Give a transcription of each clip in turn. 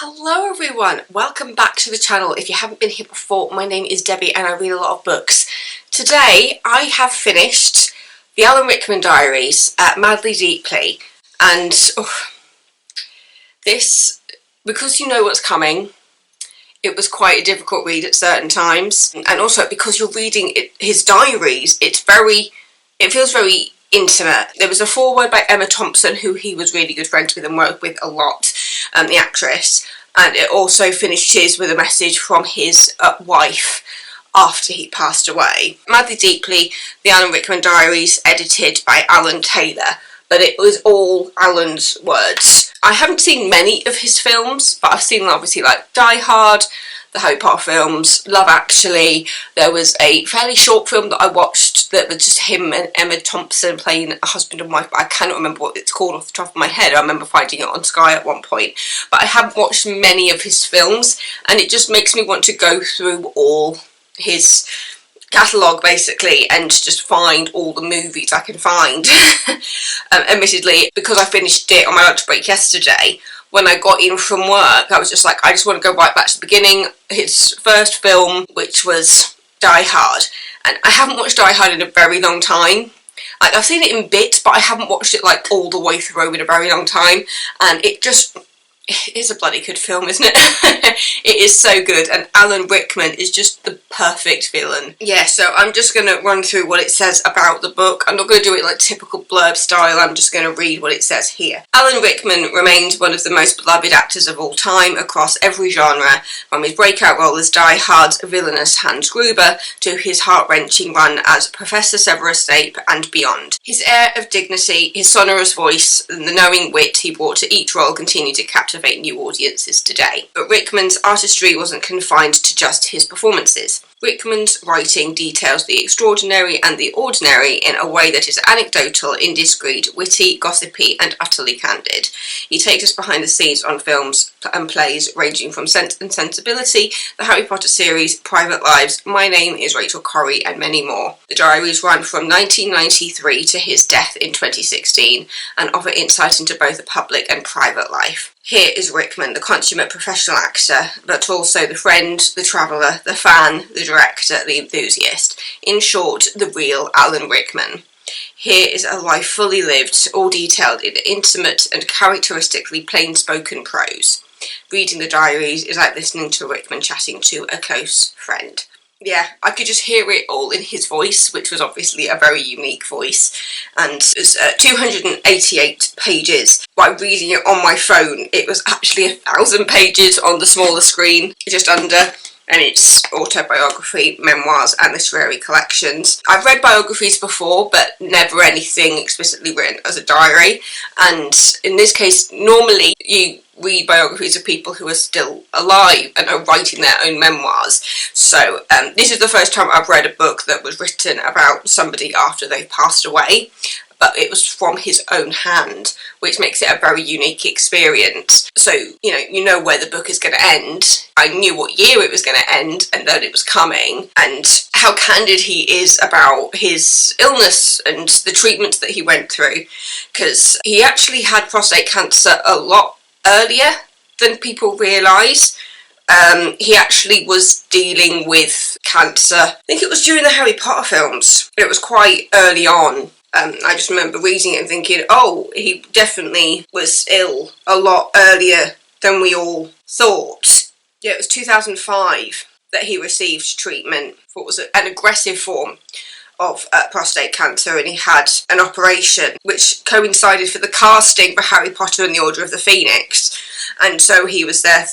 Hello everyone, welcome back to the channel. If you haven't been here before, my name is Debbie and I read a lot of books. Today I have finished the Alan Rickman Diaries, Madly Deeply, and this, because you know what's coming, it was quite a difficult read at certain times, and also because you're reading his diaries, it feels very intimate. There was a foreword by Emma Thompson, who he was really good friends with and worked with a lot, the actress, and it also finishes with a message from his wife after he passed away. Madly Deeply, the Alan Rickman Diaries, edited by Alan Taylor, but it was all Alan's words. I haven't seen many of his films, but I've seen obviously like Die Hard, the Harry Potter films, Love Actually. There was a fairly short film that I watched that was just him and Emma Thompson playing a husband and wife, but I cannot remember what it's called off the top of my head. I remember finding it on Sky at one point, but I haven't watched many of his films, and it just makes me want to go through all his catalogue basically and just find all the movies I can find. Admittedly, because I finished it on my lunch break yesterday, when I got in from work, I was just like, I just want to go right back to the beginning. His first film, which was Die Hard, and I haven't watched Die Hard in a very long time. Like, I've seen it in bits, but I haven't watched it like all the way through in a very long time, and it's a bloody good film, isn't it? It is so good, and Alan Rickman is just the perfect villain. Yeah, so I'm just going to run through what it says about the book. I'm not going to do it like typical blurb style, I'm just going to read what it says here. Alan Rickman remains one of the most beloved actors of all time across every genre, from his breakout role as Die Hard's villainous Hans Gruber to his heart-wrenching run as Professor Severus Snape and beyond. His air of dignity, his sonorous voice, and the knowing wit he brought to each role continue to captivate new audiences today. But Rickman's artistry wasn't confined to just his performances. Rickman's writing details the extraordinary and the ordinary in a way that is anecdotal, indiscreet, witty, gossipy, and utterly candid. He takes us behind the scenes on films and plays ranging from Sense and Sensibility, the Harry Potter series, Private Lives, My Name is Rachel Corrie, and many more. The diaries run from 1993 to his death in 2016 and offer insight into both the public and private life. Here is Rickman, the consummate professional actor, but also the friend, the traveller, the fan, the director, the enthusiast. In short, the real Alan Rickman. Here is a life fully lived, all detailed in intimate and characteristically plain-spoken prose. Reading the diaries is like listening to Rickman chatting to a close friend. Yeah, I could just hear it all in his voice, which was obviously a very unique voice, and it's 288 pages. By reading it on my phone, it was actually 1,000 pages on the smaller screen, just under, and it's autobiography, memoirs, and literary collections. I've read biographies before, but never anything explicitly written as a diary, and in this case, normally you read biographies of people who are still alive and are writing their own memoirs. So this is the first time I've read a book that was written about somebody after they've passed away, but it was from his own hand, which makes it a very unique experience. So, you know where the book is going to end. I knew what year it was going to end and that it was coming, and how candid he is about his illness and the treatments that he went through, because he actually had prostate cancer a lot earlier than people realise. He actually was dealing with cancer, I think it was during the Harry Potter films. It was quite early on. I just remember reading it and thinking, oh, he definitely was ill a lot earlier than we all thought. Yeah, it was 2005 that he received treatment for what was an aggressive form of prostate cancer, and he had an operation which coincided for the casting for Harry Potter and the Order of the Phoenix, and so he was there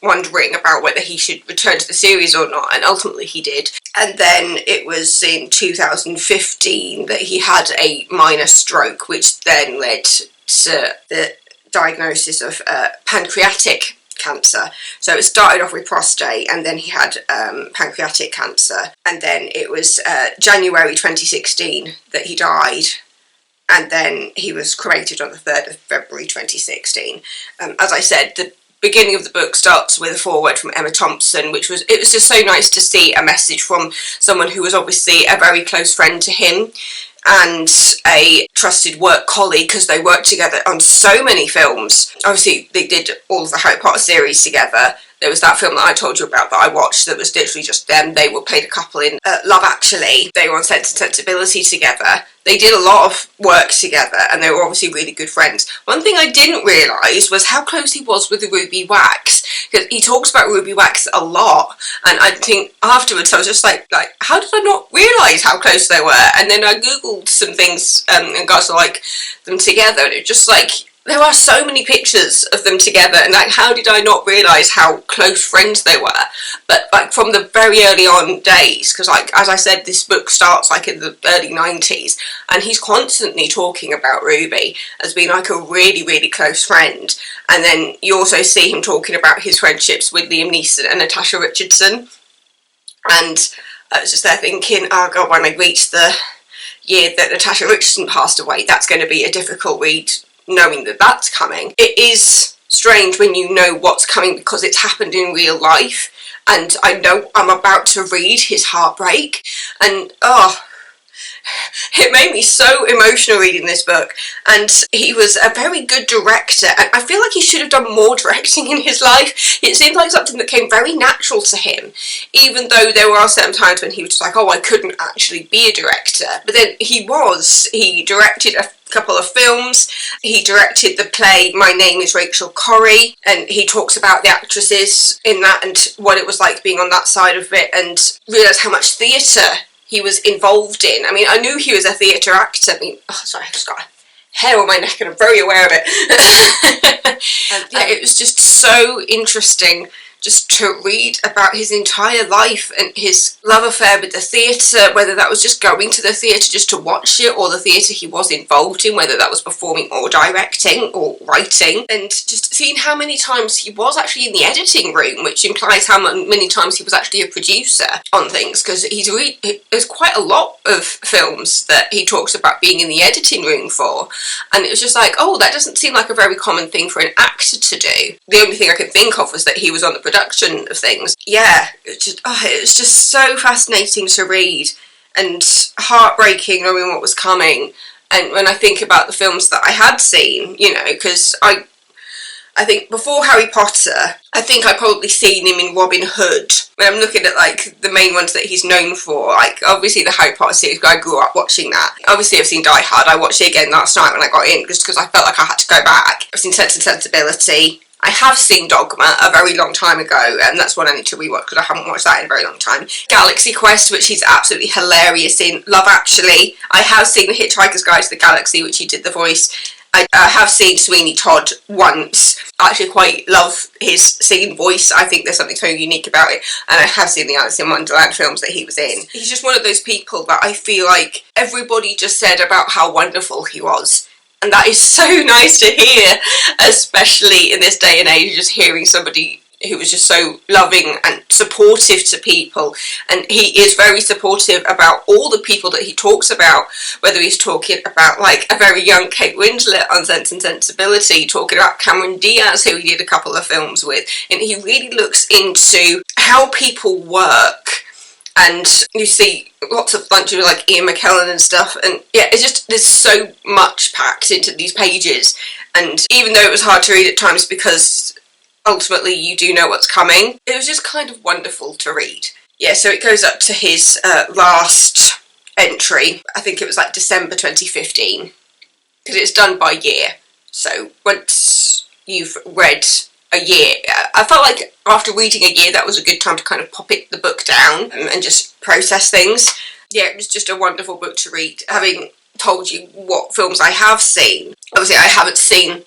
wondering about whether he should return to the series or not, and ultimately he did. And then it was in 2015 that he had a minor stroke, which then led to the diagnosis of pancreatic cancer. So it started off with prostate, and then he had pancreatic cancer, and then it was January 2016 that he died, and then he was cremated on the 3rd of February 2016. As I said, the beginning of the book starts with a foreword from Emma Thompson, it was just so nice to see a message from someone who was obviously a very close friend to him, and a trusted work colleague because they worked together on so many films. Obviously, they did all of the Harry Potter series together. There was that film that I told you about that I watched that was literally just them. They were played a couple in Love Actually. They were on Sense and Sensibility together. They did a lot of work together and they were obviously really good friends. One thing I didn't realise was how close he was with the Ruby Wax. Because he talks about Ruby Wax a lot, and I think afterwards I was just like, how did I not realise how close they were? And then I googled some things and got to like them together, and it's just like there are so many pictures of them together, and like how did I not realise how close friends they were? But like from the very early on days, because like as I said, this book starts like in the early 90s, and he's constantly talking about Ruby as being like a really, really close friend. And then you also see him talking about his friendships with Liam Neeson and Natasha Richardson. And I was just there thinking, oh god, when I reach the year that Natasha Richardson passed away, that's going to be a difficult read, knowing that that's coming. It is strange when you know what's coming because it's happened in real life, and I know I'm about to read his heartbreak, and it made me so emotional reading this book. And he was a very good director, and I feel like he should have done more directing in his life. It seemed like something that came very natural to him, even though there were certain times when he was just like, oh, I couldn't actually be a director. But then he directed a couple of films. He directed the play My Name is Rachel Corrie, and he talks about the actresses in that and what it was like being on that side of it, and realised how much theatre he was involved in. I mean, I knew he was a theatre actor. I mean, sorry, I've just got a hair on my neck and I'm very aware of it. It was just so interesting just to read about his entire life and his love affair with the theatre, whether that was just going to the theatre just to watch it, or the theatre he was involved in, whether that was performing or directing or writing, and just seeing how many times he was actually in the editing room, which implies how many times he was actually a producer on things, because there's quite a lot of films that he talks about being in the editing room for, and it was just like, oh, that doesn't seem like a very common thing for an actor to do. The only thing I could think of was that he was on the production of things. Yeah, it was just so fascinating to read and heartbreaking knowing what was coming. And when I think about the films that I had seen, you know, because I think before Harry Potter, I think I'd probably seen him in Robin Hood. When I'm looking at like the main ones that he's known for, like obviously the Harry Potter series, I grew up watching that. Obviously I've seen Die Hard. I watched it again last night when I got in just because I felt like I had to go back. I've seen Sense and Sensibility. I have seen Dogma a very long time ago, and that's one I need to rewatch because I haven't watched that in a very long time. Galaxy Quest, which he's absolutely hilarious in. Love Actually. I have seen The Hitchhiker's Guide to the Galaxy, which he did the voice. I have seen Sweeney Todd once. I actually quite love his singing voice. I think there's something so unique about it. And I have seen the Alice in Wonderland films that he was in. He's just one of those people that I feel like everybody just said about how wonderful he was. And that is so nice to hear, especially in this day and age, just hearing somebody who was just so loving and supportive to people. And he is very supportive about all the people that he talks about, whether he's talking about like a very young Kate Winslet on Sense and Sensibility, talking about Cameron Diaz, who he did a couple of films with. And he really looks into how people work. And you see lots of bunches of like Ian McKellen and stuff, and yeah, it's just, there's so much packed into these pages. And even though it was hard to read at times because ultimately you do know what's coming, it was just kind of wonderful to read. Yeah, so it goes up to his last entry. I think it was like December 2015, because it's done by year. So once you've read a year, I felt like after reading a year that was a good time to kind of pop the book down and just process things. Yeah, it was just a wonderful book to read. Having told you what films I have seen, obviously I haven't seen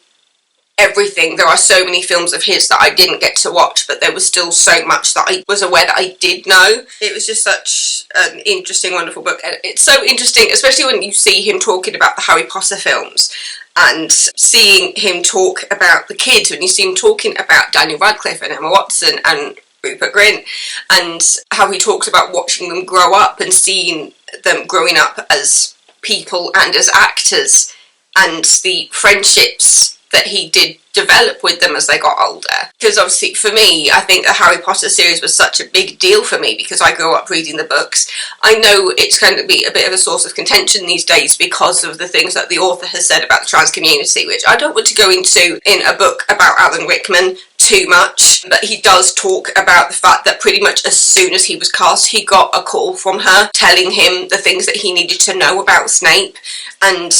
everything. There are so many films of his that I didn't get to watch, but there was still so much that I was aware that I did know. It was just such an interesting, wonderful book, and it's so interesting, especially when you see him talking about the Harry Potter films and seeing him talk about the kids, when you see him talking about Daniel Radcliffe and Emma Watson and Rupert Grint, and how he talks about watching them grow up and seeing them growing up as people and as actors, and the friendships that he did develop with them as they got older. Because obviously for me, I think the Harry Potter series was such a big deal for me because I grew up reading the books. I know it's going to be a bit of a source of contention these days because of the things that the author has said about the trans community, which I don't want to go into in a book about Alan Rickman too much, but he does talk about the fact that pretty much as soon as he was cast, he got a call from her telling him the things that he needed to know about Snape. And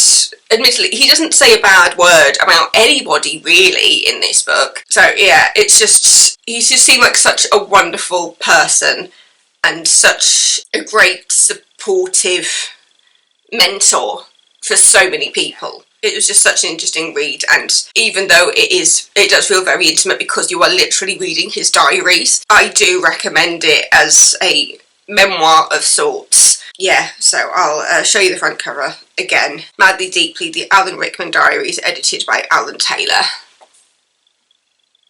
admittedly, he doesn't say a bad word about anybody really in this book. So yeah, it's just, he just seemed like such a wonderful person and such a great supportive mentor for so many people. It was just such an interesting read, and even though it does feel very intimate because you are literally reading his diaries, I do recommend it as a memoir of sorts. Yeah, so I'll show you the front cover again. Madly Deeply, the Alan Rickman Diaries, edited by Alan Taylor.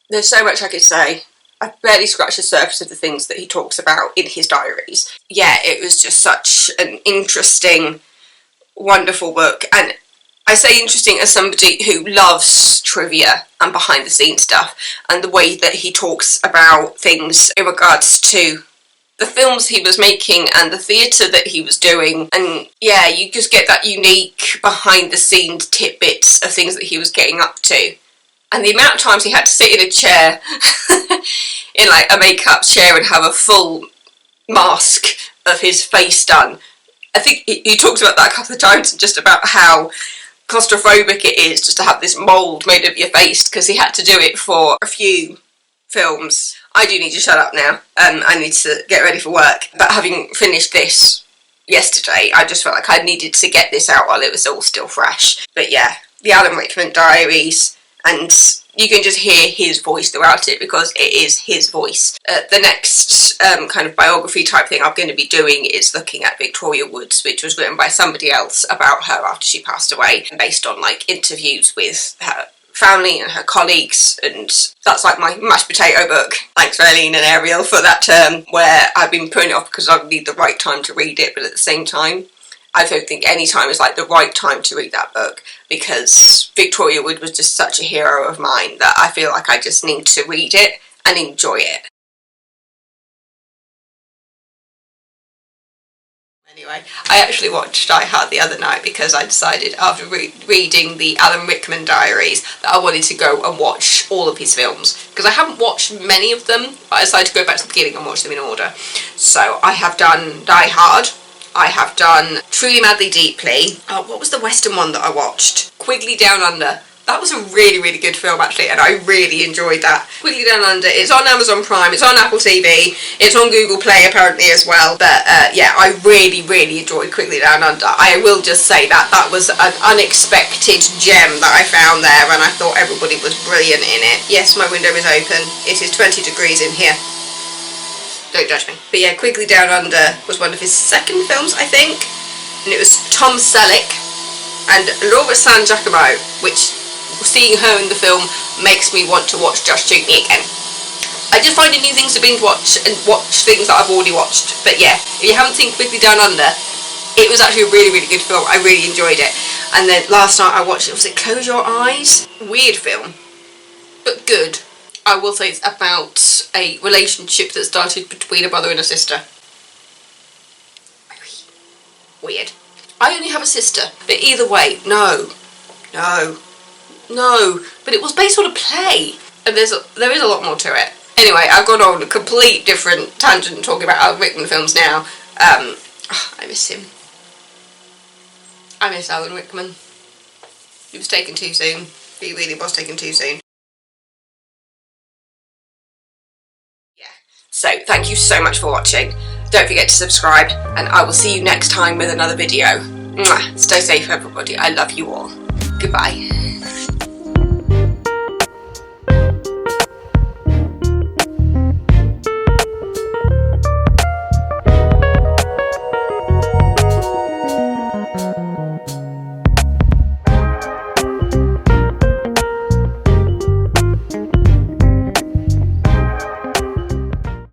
There's so much I could say. I've barely scratched the surface of the things that he talks about in his diaries. Yeah, it was just such an interesting, wonderful book, and I say interesting as somebody who loves trivia and behind the scenes stuff, and the way that he talks about things in regards to the films he was making and the theatre that he was doing. And yeah, you just get that unique behind the scenes tidbits of things that he was getting up to. And the amount of times he had to sit in a chair, in like a makeup chair, and have a full mask of his face done. I think he talks about that a couple of times, just about how claustrophobic it is just to have this mould made of your face, because he had to do it for a few films. I do need to shut up now. I need to get ready for work. But having finished this yesterday, I just felt like I needed to get this out while it was all still fresh. But yeah, the Alan Rickman Diaries, and you can just hear his voice throughout it because it is his voice. The next kind of biography type thing I'm going to be doing is looking at Victoria Woods, which was written by somebody else about her after she passed away, based on like interviews with her family and her colleagues, and that's like my mashed potato book. Thanks Raylene and Ariel for that term, where I've been putting it off because I need the right time to read it, but at the same time I don't think any time is like the right time to read that book, because Victoria Wood was just such a hero of mine that I feel like I just need to read it and enjoy it. Anyway, I actually watched Die Hard the other night because I decided after reading the Alan Rickman Diaries that I wanted to go and watch all of his films, because I haven't watched many of them, but I decided to go back to the beginning and watch them in order. So I have done Die Hard, I have done Truly Madly Deeply. What was the Western one that I watched? Quigley Down Under. That was a really, really good film actually, and I really enjoyed that. Quigley Down Under, it's on Amazon Prime, it's on Apple TV, it's on Google Play apparently as well. But yeah, I really, really enjoyed Quigley Down Under. I will just say that that was an unexpected gem that I found there, and I thought everybody was brilliant in it. Yes, my window is open. It is 20 degrees in here. Don't judge me. But yeah, Quigley Down Under was one of his second films, I think, and it was Tom Selleck and Laura San Giacomo, which, seeing her in the film makes me want to watch Just Shoot Me again. I just find new things to binge watch and watch things that I've already watched. But yeah, if you haven't seen Quigley Down Under, it was actually a really, really good film. I really enjoyed it. And then last night I watched it, was it Close Your Eyes? Weird film, but good. I will say it's about a relationship that started between a brother and a sister. Weird. I only have a sister, but either way, no. But it was based on a play, and there is a lot more to it. Anyway, I've gone on a complete different tangent talking about Alan Rickman films now. I miss him. I miss Alan Rickman. He was taken too soon. He really was taken too soon. So thank you so much for watching. Don't forget to subscribe, and I will see you next time with another video. Mwah. Stay safe everybody. I love you all. Goodbye.